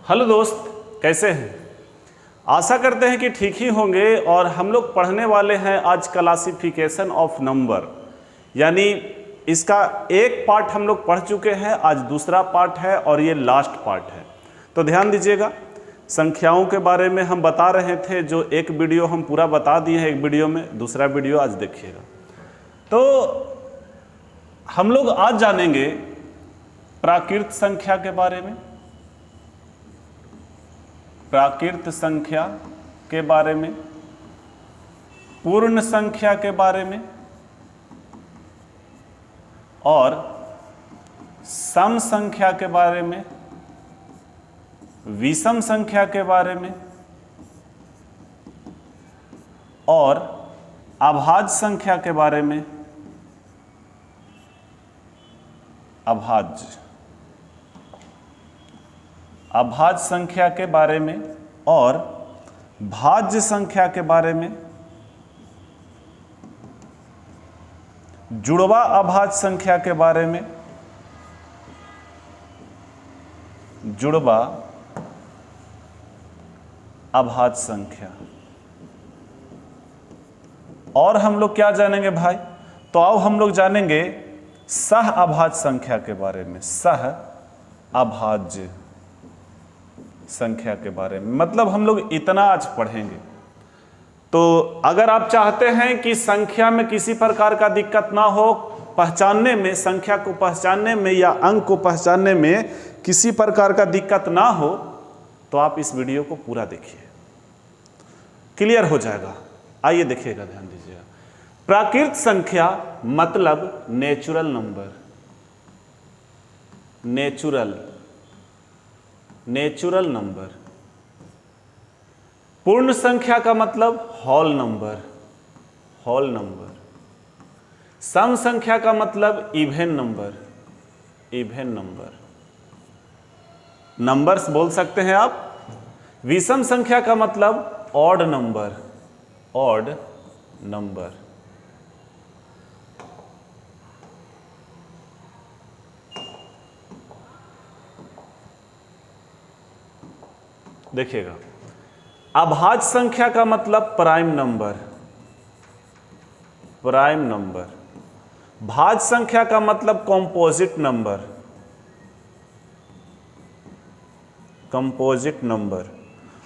Hello दोस्त, कैसे हैं? आशा करते हैं कि ठीक ही होंगे। और हम लोग पढ़ने वाले हैं आज क्लासिफिकेशन ऑफ नंबर, यानी इसका एक पार्ट हम लोग पढ़ चुके हैं, आज दूसरा पार्ट है और ये लास्ट पार्ट है। तो ध्यान दीजिएगा, संख्याओं के बारे में हम बता रहे थे, जो एक वीडियो हम पूरा बता दिए हैं एक वीडियो में, दूसरा वीडियो आज देखिएगा। तो हम लोग आज जानेंगे प्राकृत संख्या के बारे में, प्राकृत संख्या के बारे में, पूर्ण संख्या के बारे में और सम संख्या के बारे में, विषम संख्या के बारे में और अभाज्य संख्या के बारे में। अभाज्य संख्या के बारे में और भाज्य संख्या के बारे में, जुड़वा अभाज्य संख्या के बारे में, जुड़वा अभाज्य संख्या। और हम लोग क्या जानेंगे भाई? तो आओ हम लोग जानेंगे सह अभाज्य संख्या के बारे में, सह अभाज्य संख्या के बारे में। मतलब हम लोग इतना आज पढ़ेंगे। तो अगर आप चाहते हैं कि संख्या में किसी प्रकार का दिक्कत ना हो, पहचानने में, संख्या को पहचानने में या अंक को पहचानने में किसी प्रकार का दिक्कत ना हो, तो आप इस वीडियो को पूरा देखिए, क्लियर हो जाएगा। आइए देखिएगा, ध्यान दीजिएगा। प्राकृत संख्या मतलब नेचुरल नंबर, नेचुरल नंबर। पूर्ण संख्या का मतलब होल नंबर, सम संख्या का मतलब इवन नंबर, नंबर्स बोल सकते हैं आप। विषम संख्या का मतलब ऑड नंबर। देखिएगा, अभाज्य संख्या का मतलब प्राइम नंबर। भाज्य संख्या का मतलब कंपोजिट नंबर।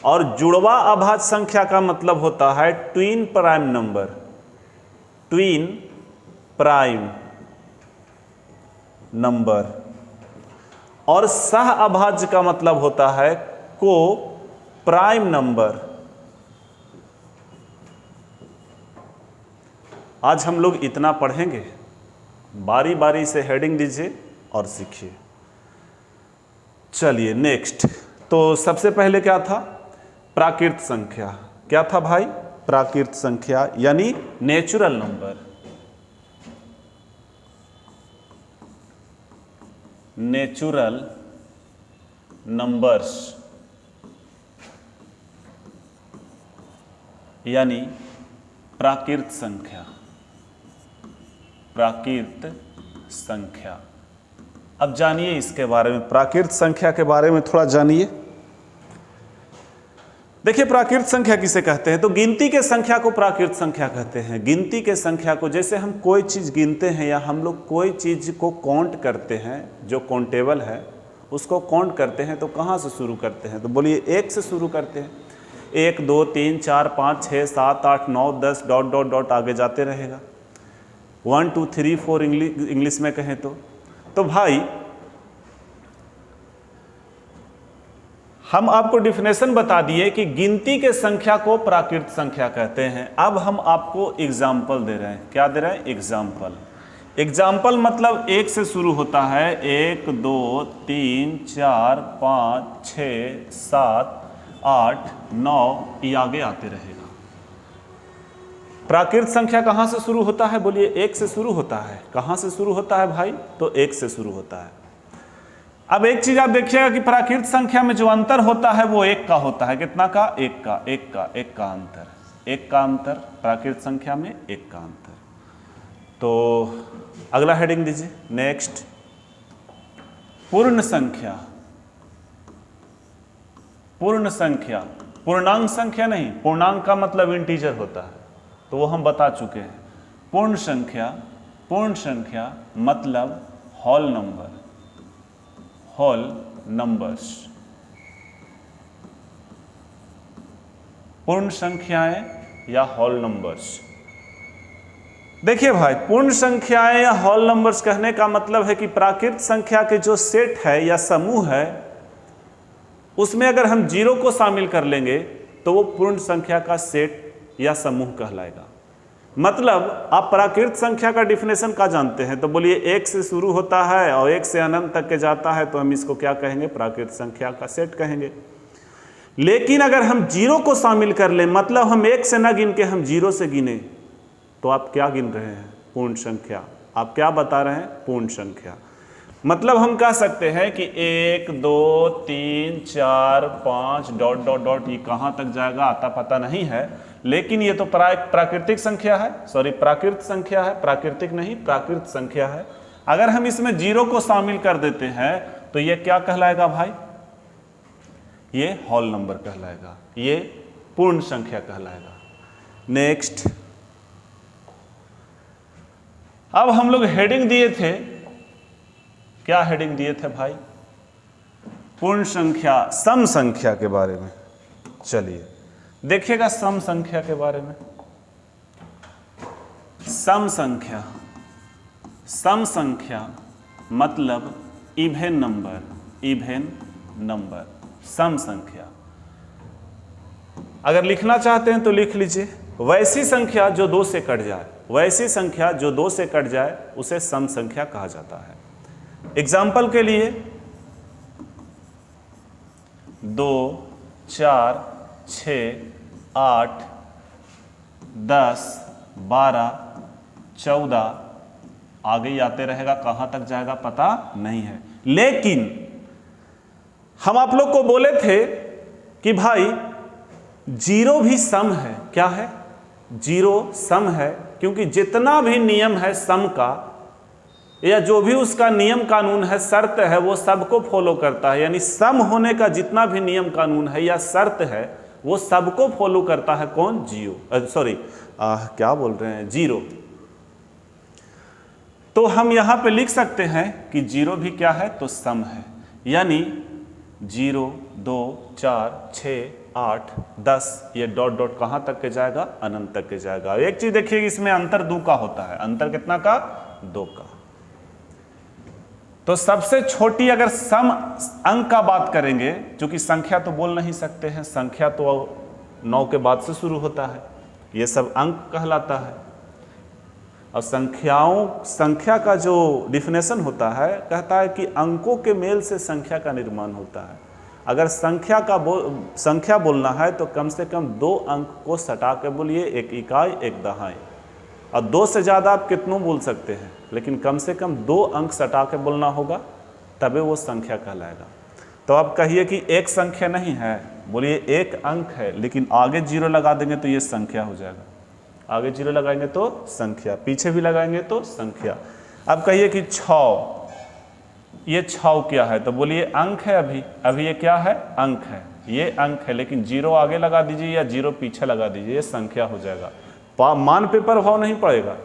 और जुड़वा अभाज्य संख्या का मतलब होता है ट्विन प्राइम नंबर। और सह अभाज्य का मतलब होता है को प्राइम नंबर। आज हम लोग इतना पढ़ेंगे, बारी बारी से हेडिंग दीजिए और सीखिए। चलिए नेक्स्ट। तो सबसे पहले क्या था? प्राकृत संख्या। क्या था भाई? प्राकृत संख्या यानी नेचुरल नंबर्स, यानी प्राकृत संख्या। अब जानिए इसके बारे में, प्राकृत संख्या के बारे में थोड़ा जानिए। देखिए, प्राकृत संख्या किसे कहते हैं? तो गिनती के संख्या को प्राकृत संख्या कहते हैं। गिनती के संख्या को, जैसे हम कोई चीज़ गिनते हैं या हम लोग कोई चीज़ को काउंट करते हैं, जो काउंटेबल है उसको काउंट करते हैं, तो कहाँ से शुरू करते हैं? तो बोलिए, एक से शुरू करते हैं। 1 2 3 4 5 6 7 8 9 10 डॉट डॉट डॉट आगे जाते रहेगा। 1 2 3 4 इंग्लिश में कहें तो भाई हम आपको डिफिनेशन बता दिए कि गिनती के संख्या को प्राकृत संख्या कहते हैं। अब हम आपको एग्जाम्पल दे रहे हैं। क्या दे रहे हैं? एग्जाम्पल मतलब 1 से शुरू होता है। 1 2 3 4 5 6 7 8 9 ये आगे आते रहेगा। प्राकृत संख्या कहाँ से शुरू होता है? बोलिए, 1 से शुरू होता है। कहाँ से शुरू होता है भाई? तो 1 से शुरू होता है। अब एक चीज आप देखिएगा कि प्राकृत संख्या में जो अंतर होता है वो 1 का होता है। कितना का? 1 का अंतर। प्राकृत संख्या में 1 का अंतर। तो अगला हेडिंग दीजिए, नेक्स्ट। पूर्ण संख्या। पूर्ण संख्या, पूर्णांक संख्या नहीं, पूर्णांक का मतलब इंटीजर होता है, तो वो हम बता चुके हैं। पूर्ण संख्या मतलब होल नंबर, होल नंबर्स, पूर्ण संख्याएं या होल नंबर्स। देखिए भाई, पूर्ण संख्याएं या होल नंबर्स कहने का मतलब है कि प्राकृत संख्या के जो सेट है या समूह है उसमें अगर हम जीरो को शामिल कर लेंगे तो वो पूर्ण संख्या का सेट या समूह कहलाएगा। मतलब आप प्राकृत संख्या का डिफिनेशन क्या जानते हैं? तो बोलिए एक से शुरू होता है और एक से अनंत तक के जाता है, तो हम इसको क्या कहेंगे? प्राकृत संख्या का सेट कहेंगे। लेकिन अगर हम जीरो को शामिल कर लें, मतलब हम एक से न गिन के हम जीरो से गिने, तो आप क्या गिन रहे हैं? पूर्ण संख्या। आप क्या बता रहे हैं? पूर्ण संख्या। मतलब हम कह सकते हैं कि 1 2 3 4 5 डॉट डॉट डॉट, ये कहाँ तक जाएगा आता पता नहीं है, लेकिन ये तो प्राकृतिक संख्या है, सॉरी प्राकृत संख्या है, प्राकृतिक नहीं प्राकृत संख्या है। अगर हम इसमें जीरो को शामिल कर देते हैं तो ये क्या कहलाएगा भाई? ये होल नंबर कहलाएगा, ये पूर्ण संख्या कहलाएगा। नेक्स्ट, अब हम लोग हेडिंग दिए थे, क्या हेडिंग दिए थे भाई? पूर्ण संख्या, सम संख्या के बारे में। चलिए देखिएगा सम संख्या के बारे में। सम संख्या, सम संख्या मतलब इवेन नंबर, इवेन नंबर, सम संख्या। अगर लिखना चाहते हैं तो लिख लीजिए, वैसी संख्या जो 2 से कट जाए, वैसी संख्या जो 2 से कट जाए उसे सम संख्या कहा जाता है। एग्जाम्पल के लिए 2 4 6 8 10 12 14 आगे ही आते रहेगा, कहाँ तक जाएगा पता नहीं है। लेकिन हम आप लोग को बोले थे कि भाई जीरो भी सम है। क्या है? जीरो सम है, क्योंकि जितना भी नियम है सम का, या जो भी उसका नियम कानून है, शर्त है, वो सबको फॉलो करता है। यानी सम होने का जितना भी नियम कानून है या शर्त है वो सबको फॉलो करता है। कौन? जीरो, सॉरी क्या बोल रहे हैं? जीरो। तो हम यहां पे लिख सकते हैं कि जीरो भी क्या है? तो सम है। यानी 0 2 4 6 8 10 ये डॉट डॉट कहां तक के जाएगा? अनंत तक के जाएगा। एक चीज देखिए, इसमें अंतर 2 का होता है। अंतर कितना का? 2 का। तो सबसे छोटी अगर सम अंक का बात करेंगे, क्योंकि संख्या तो बोल नहीं सकते हैं, संख्या तो 9 के बाद से शुरू होता है, ये सब अंक कहलाता है। और संख्या का जो डिफिनेशन होता है, कहता है कि अंकों के मेल से संख्या का निर्माण होता है। अगर संख्या बोलना है तो कम से कम 2 अंक को सटा के बोलिए, एक इकाई एक दहाई। और 2 से ज़्यादा आप कितनों बोल सकते हैं, लेकिन कम से कम 2 अंक सटा के बोलना होगा, तभी वो संख्या कहलाएगा। तो आप कहिए कि एक संख्या नहीं है, बोलिए एक अंक है, लेकिन आगे 0 लगा देंगे तो ये संख्या हो जाएगा। आगे 0 लगाएंगे तो संख्या, पीछे भी लगाएंगे तो संख्या। अब कहिए कि 6, ये 6 क्या है? तो बोलिए अंक है। अभी ये क्या है? अंक है, ये अंक है, लेकिन 0 आगे लगा दीजिए या 0 पीछे लगा दीजिए, ये संख्या हो जाएगा। मान पे प्रभाव नहीं पड़ेगा,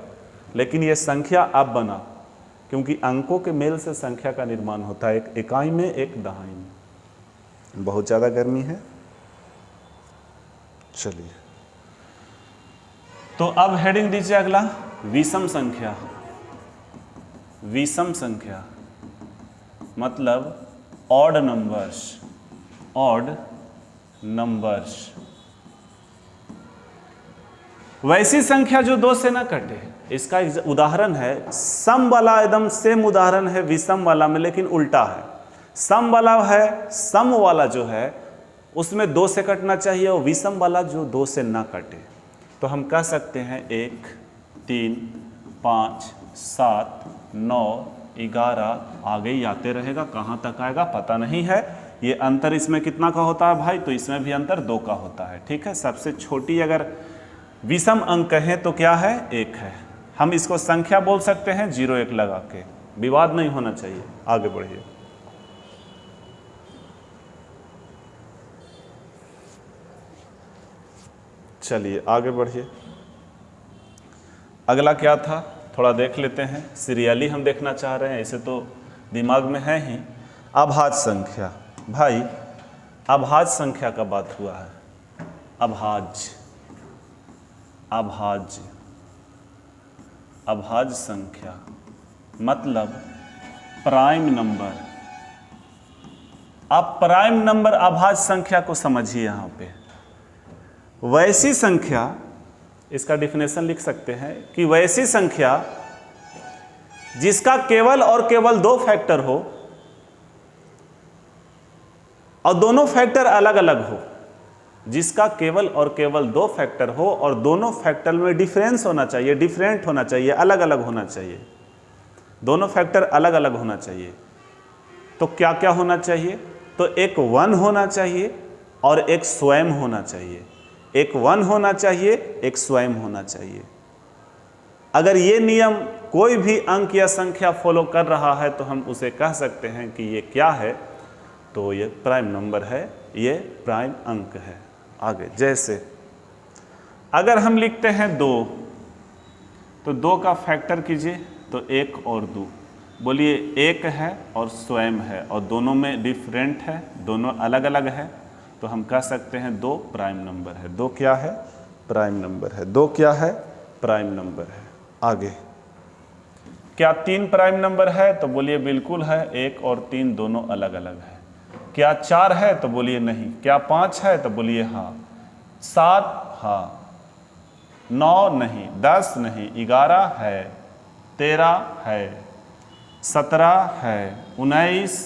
लेकिन ये संख्या अब बना, क्योंकि अंकों के मेल से संख्या का निर्माण होता है, एक इकाई में एक दहाई में। बहुत ज़्यादा गर्मी है, चलिए। तो अब हेडिंग दीजिए अगला, विषम संख्या। विषम संख्या मतलब ऑड नंबर्स, ऑड नंबर्स। वैसी संख्या जो 2 से ना कटे। इसका उदाहरण है, सम वाला एकदम सेम उदाहरण है विषम वाला में, लेकिन उल्टा है। सम वाला है, सम वाला जो है उसमें 2 से कटना चाहिए, और विषम वाला जो 2 से ना कटे। तो हम कह सकते हैं 1 3 5 7 9 11 आगे ही आते रहेगा, कहाँ तक आएगा पता नहीं है। ये अंतर इसमें कितना का होता है भाई? तो इसमें भी अंतर 2 का होता है। ठीक है, सबसे छोटी अगर विषम अंक कहें तो क्या है? 1 है। हम इसको संख्या बोल सकते हैं 0 1 लगा के, विवाद नहीं होना चाहिए। आगे बढ़िए। चलिए आगे बढ़िए। अगला क्या था थोड़ा देख लेते हैं, सीरियली हम देखना चाह रहे हैं, ऐसे तो दिमाग में है ही। अभाज्य संख्या, भाई अभाज्य संख्या का बात हुआ है। अभाज्य अभाज्य अभाज्य संख्या मतलब प्राइम नंबर। आप प्राइम नंबर अभाज्य संख्या को समझिए। यहाँ पे वैसी संख्या, इसका डिफिनेशन लिख सकते हैं कि वैसी संख्या जिसका केवल और केवल 2 फैक्टर हो और दोनों फैक्टर अलग अलग हो। जिसका केवल और केवल 2 फैक्टर हो और दोनों फैक्टर में डिफरेंस होना चाहिए, डिफरेंट होना चाहिए, अलग अलग होना चाहिए, दोनों फैक्टर अलग अलग होना चाहिए। तो क्या क्या होना चाहिए? तो एक 1 होना चाहिए और एक स्वयं होना चाहिए। एक 1 होना चाहिए, एक स्वयं होना चाहिए। अगर ये नियम कोई भी अंक या संख्या फॉलो कर रहा है तो हम उसे कह सकते हैं कि ये क्या है? तो ये प्राइम नंबर है, ये प्राइम अंक है। आगे जैसे अगर हम लिखते हैं 2, तो 2 का फैक्टर कीजिए तो 1 और 2, बोलिए 1 है और स्वयं है और दोनों में डिफरेंट है, दोनों अलग अलग है, तो हम कह सकते हैं 2 प्राइम नंबर है। 2 क्या है? प्राइम नंबर है। 2 क्या है? प्राइम नंबर है। आगे क्या 3 प्राइम नंबर है? तो बोलिए बिल्कुल है, 1 और 3 दोनों अलग अलग है। क्या 4 है? तो बोलिए नहीं। क्या 5 है? तो बोलिए हाँ। 7 हाँ। 9 नहीं, 10 नहीं, 11 है, 13 है, 17 है, 19,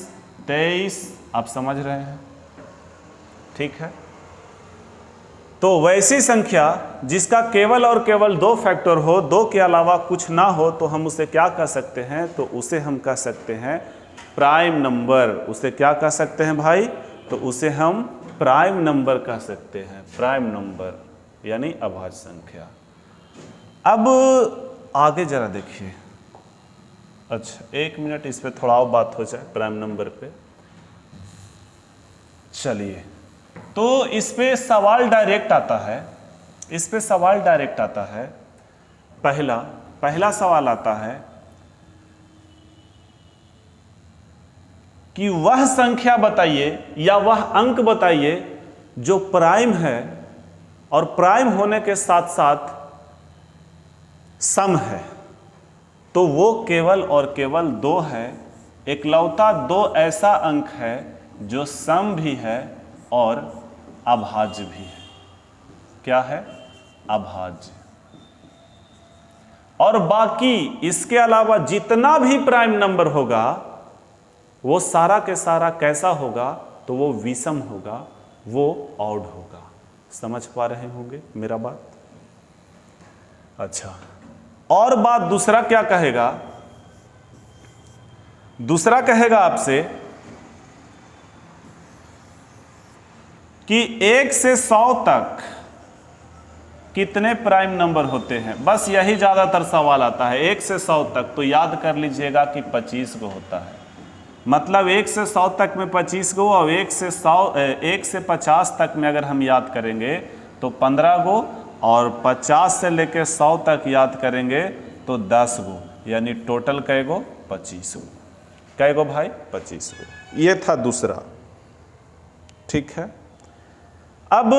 23। आप समझ रहे हैं? ठीक है। तो वैसी संख्या जिसका केवल और केवल 2 फैक्टर हो, 2 के अलावा कुछ ना हो, तो हम उसे क्या कह सकते हैं? तो उसे हम कह सकते हैं प्राइम नंबर। उसे क्या कह सकते हैं भाई? तो उसे हम प्राइम नंबर कह सकते हैं। प्राइम नंबर यानी अभाज्य संख्या। अब आगे जरा देखिए। अच्छा 1 मिनट इस पे थोड़ा और बात हो जाए प्राइम नंबर पे। चलिए, तो इस पे सवाल डायरेक्ट आता है। इस पे सवाल डायरेक्ट आता है। पहला सवाल आता है कि वह संख्या बताइए या वह अंक बताइए जो प्राइम है और प्राइम होने के साथ साथ सम है। तो वो केवल और केवल 2 है। इकलौता 2 ऐसा अंक है जो सम भी है और अभाज्य भी है। क्या है? अभाज्य। और बाकी इसके अलावा जितना भी प्राइम नंबर होगा वो सारा के सारा कैसा होगा? तो वो विषम होगा, वो ऑड होगा। समझ पा रहे होंगे मेरा बात? अच्छा, और बात दूसरा क्या कहेगा? दूसरा कहेगा आपसे कि 1 से 100 तक कितने प्राइम नंबर होते हैं। बस यही ज़्यादातर सवाल आता है। 1 से 100 तक तो याद कर लीजिएगा कि 25 को होता है। मतलब 1 से 100 तक में 25 गो और 1 से 50 तक में अगर हम याद करेंगे तो 15 गो, और 50 से लेकर 100 तक याद करेंगे तो 10 गो, यानी टोटल कै गो? 25 गो। कै गो भाई? 25 गो। ये था दूसरा। ठीक है। अब